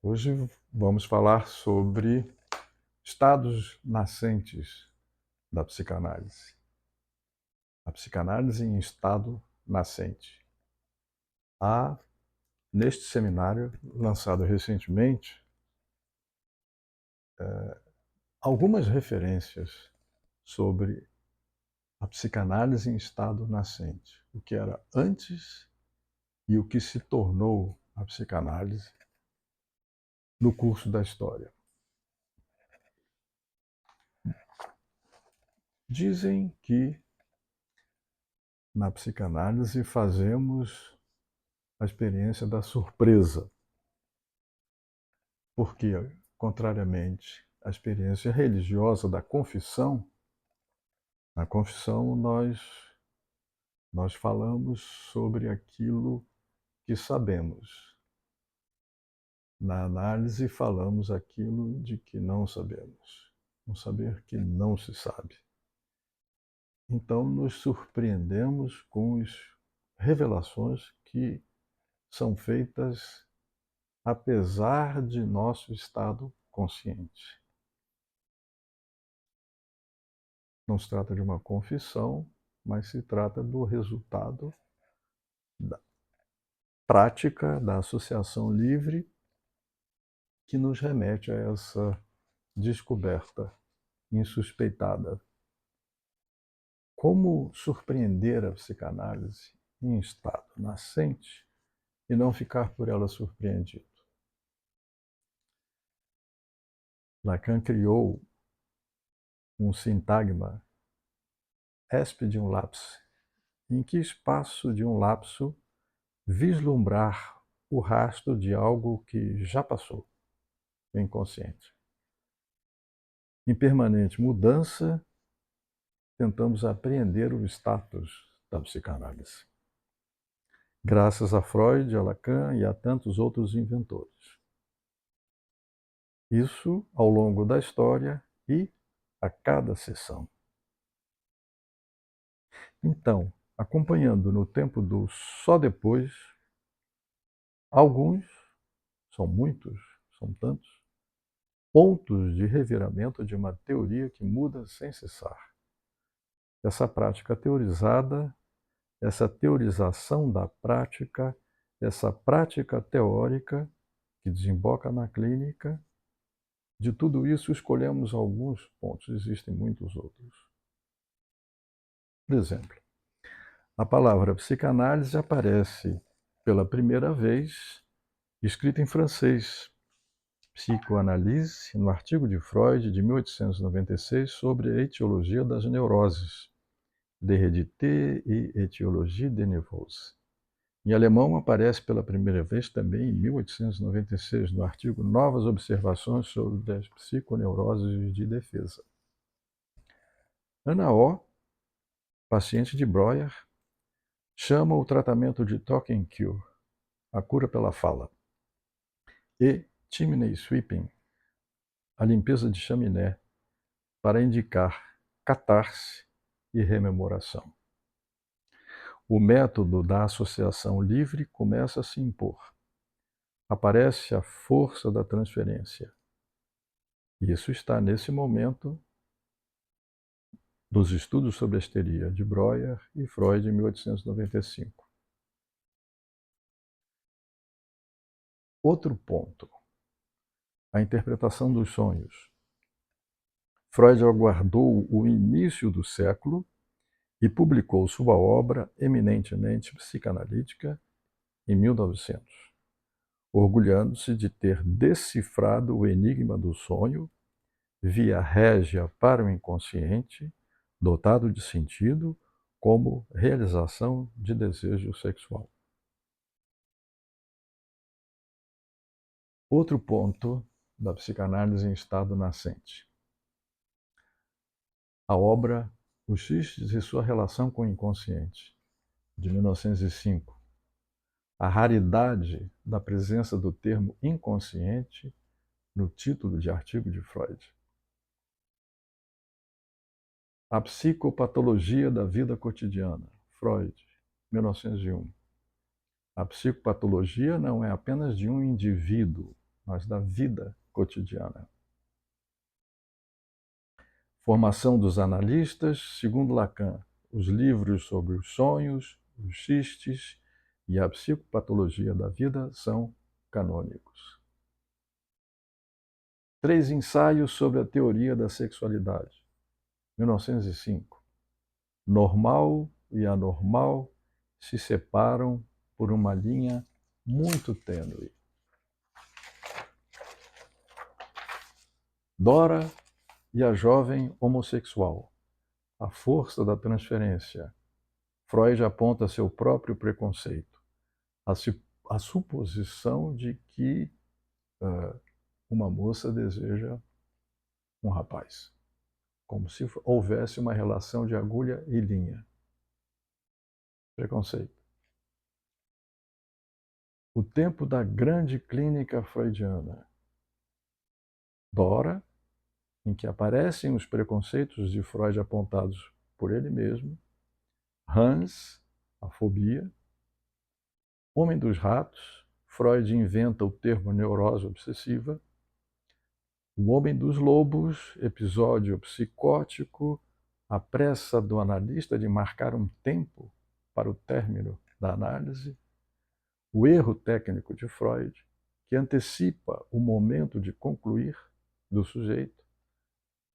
Hoje vamos falar sobre estados nascentes da psicanálise. A psicanálise em estado nascente. Há, neste seminário, lançado recentemente, algumas referências sobre a psicanálise em estado nascente, o que era antes e o que se tornou a psicanálise no curso da história. Dizem que na psicanálise fazemos a experiência da surpresa, porque, contrariamente à experiência religiosa da confissão, na confissão nós falamos sobre aquilo que sabemos. Na análise falamos aquilo de que não sabemos, um saber que não se sabe. Então nos surpreendemos com as revelações que são feitas apesar de nosso estado consciente. Não se trata de uma confissão, mas se trata do resultado da prática da associação livre que nos remete a essa descoberta insuspeitada. Como surpreender a psicanálise em estado nascente e não ficar por ela surpreendido? Lacan criou um sintagma esp de um lapse. Em que espaço de um lapso vislumbrar o rastro de algo que já passou, o inconsciente? Em permanente mudança, tentamos apreender o status da psicanálise, graças a Freud, a Lacan e a tantos outros inventores. Isso ao longo da história e a cada sessão. Então, acompanhando no tempo do só depois, alguns, são muitos, são tantos, pontos de reviramento de uma teoria que muda sem cessar. Essa prática teorizada, essa teorização da prática, essa prática teórica que desemboca na clínica, de tudo isso escolhemos alguns pontos, existem muitos outros. Por exemplo, a palavra psicanálise aparece pela primeira vez escrita em francês, psicoanálise, no artigo de Freud de 1896 sobre a etiologia das neuroses, d'hérédité et étiologie des névroses. Em alemão, aparece pela primeira vez também em 1896, no artigo Novas Observações sobre as Psiconeuroses de Defesa. Ana O, paciente de Breuer, chama o tratamento de talking cure, a cura pela fala, e chimney sweeping, a limpeza de chaminé, para indicar catarse e rememoração. O método da associação livre começa a se impor. Aparece a força da transferência. Isso está nesse momento dos estudos sobre a histeria de Breuer e Freud em 1895. Outro ponto, a interpretação dos sonhos. Freud aguardou o início do século e publicou sua obra eminentemente psicanalítica em 1900, orgulhando-se de ter decifrado o enigma do sonho via régia para o inconsciente, dotado de sentido, como realização de desejo sexual. Outro ponto da psicanálise em estado nascente. A obra Os Xistes e sua relação com o inconsciente, de 1905. A raridade da presença do termo inconsciente no título de artigo de Freud. A psicopatologia da vida cotidiana, Freud, 1901. A psicopatologia não é apenas de um indivíduo, mas da vida cotidiana. Formação dos analistas, segundo Lacan, os livros sobre os sonhos, os xistes e a psicopatologia da vida são canônicos. 3 ensaios sobre a teoria da sexualidade, 1905. Normal e anormal se separam por uma linha muito tênue. Dora e a jovem homossexual. A força da transferência. Freud aponta seu próprio preconceito. A suposição de que uma moça deseja um rapaz. Como se houvesse uma relação de agulha e linha. Preconceito. O tempo da grande clínica freudiana. Dora, em que aparecem os preconceitos de Freud apontados por ele mesmo. Hans, a fobia. Homem dos ratos, Freud inventa o termo neurose obsessiva. O Homem dos Lobos, episódio psicótico, a pressa do analista de marcar um tempo para o término da análise. O erro técnico de Freud, que antecipa o momento de concluir do sujeito,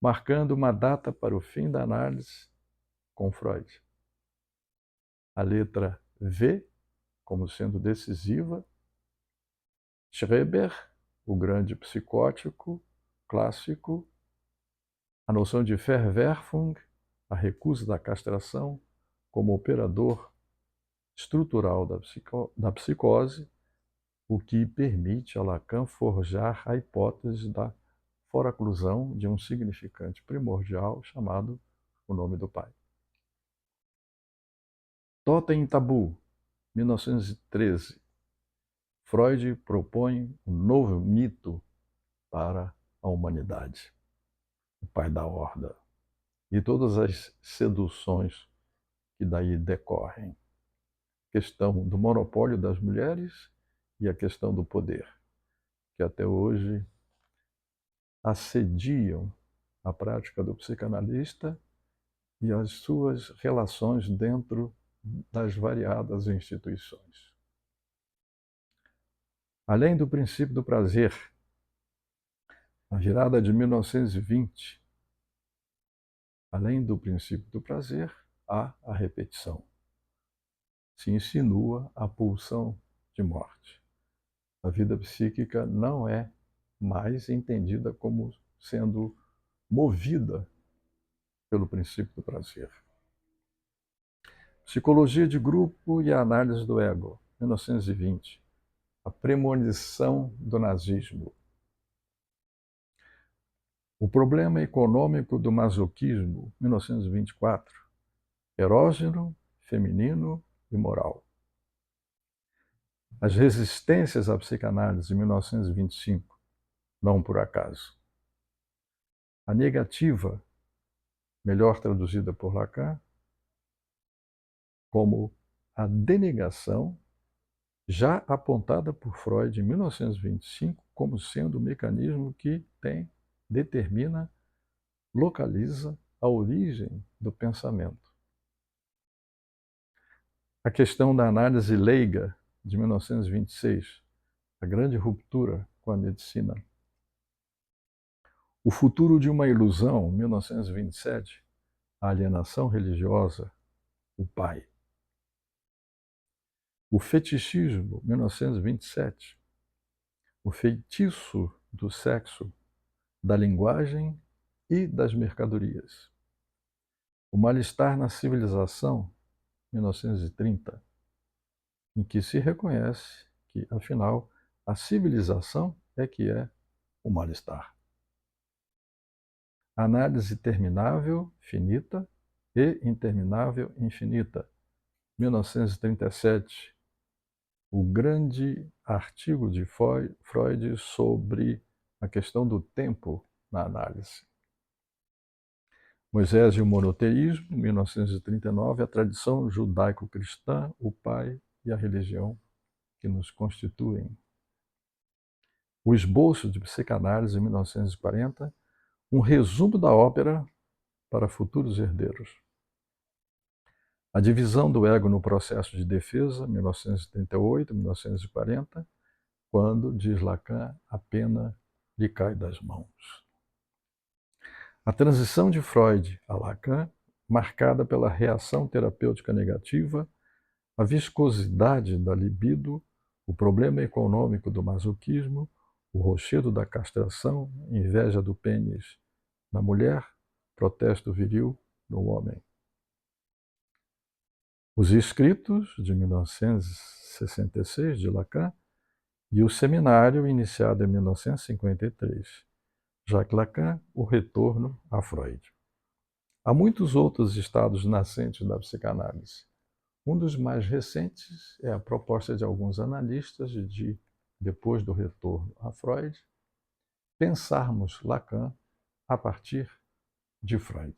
marcando uma data para o fim da análise com Freud. A letra V, como sendo decisiva. Schreber, o grande psicótico clássico. A noção de Verwerfung, a recusa da castração, como operador estrutural da psicose, o que permite a Lacan forjar a hipótese da foraclusão de um significante primordial chamado o nome do pai. Totem e Tabu, 1913. Freud propõe um novo mito para a humanidade. O pai da horda. E todas as seduções que daí decorrem. A questão do monopólio das mulheres e a questão do poder, que até hoje assediam a prática do psicanalista e as suas relações dentro das variadas instituições. Além do princípio do prazer, na virada de 1920, além do princípio do prazer, há a repetição. Se insinua a pulsão de morte. A vida psíquica não é mais entendida como sendo movida pelo princípio do prazer. Psicologia de grupo e a análise do ego, 1920. A premonição do nazismo. O problema econômico do masoquismo, 1924. Erógeno, feminino e moral. As resistências à psicanálise, 1925. Não por acaso. A negativa, melhor traduzida por Lacan, como a denegação, já apontada por Freud em 1925 como sendo o mecanismo que determina, localiza a origem do pensamento. A questão da análise leiga, de 1926, a grande ruptura com a medicina. O futuro de uma ilusão, 1927, a alienação religiosa, o pai. O fetichismo, 1927, o feitiço do sexo, da linguagem e das mercadorias. O mal-estar na civilização, 1930, em que se reconhece que, afinal, a civilização é que é o mal-estar. Análise terminável, finita, e interminável, infinita, 1937, o grande artigo de Freud sobre a questão do tempo na análise. Moisés e o monoteísmo, 1939, a tradição judaico-cristã, o pai e a religião que nos constituem. O esboço de psicanálise, em 1940, um resumo da ópera para futuros herdeiros. A divisão do ego no processo de defesa, 1938, 1940, quando, diz Lacan, a pena lhe cai das mãos. A transição de Freud a Lacan, marcada pela reação terapêutica negativa, a viscosidade da libido, o problema econômico do masoquismo, o rochedo da castração, inveja do pênis na mulher, protesto viril no homem. Os Escritos, de 1966, de Lacan, e o Seminário, iniciado em 1953. Jacques Lacan, o retorno a Freud. Há muitos outros estados nascentes da psicanálise. Um dos mais recentes é a proposta de alguns analistas de, depois do retorno a Freud, pensarmos Lacan a partir de Freud.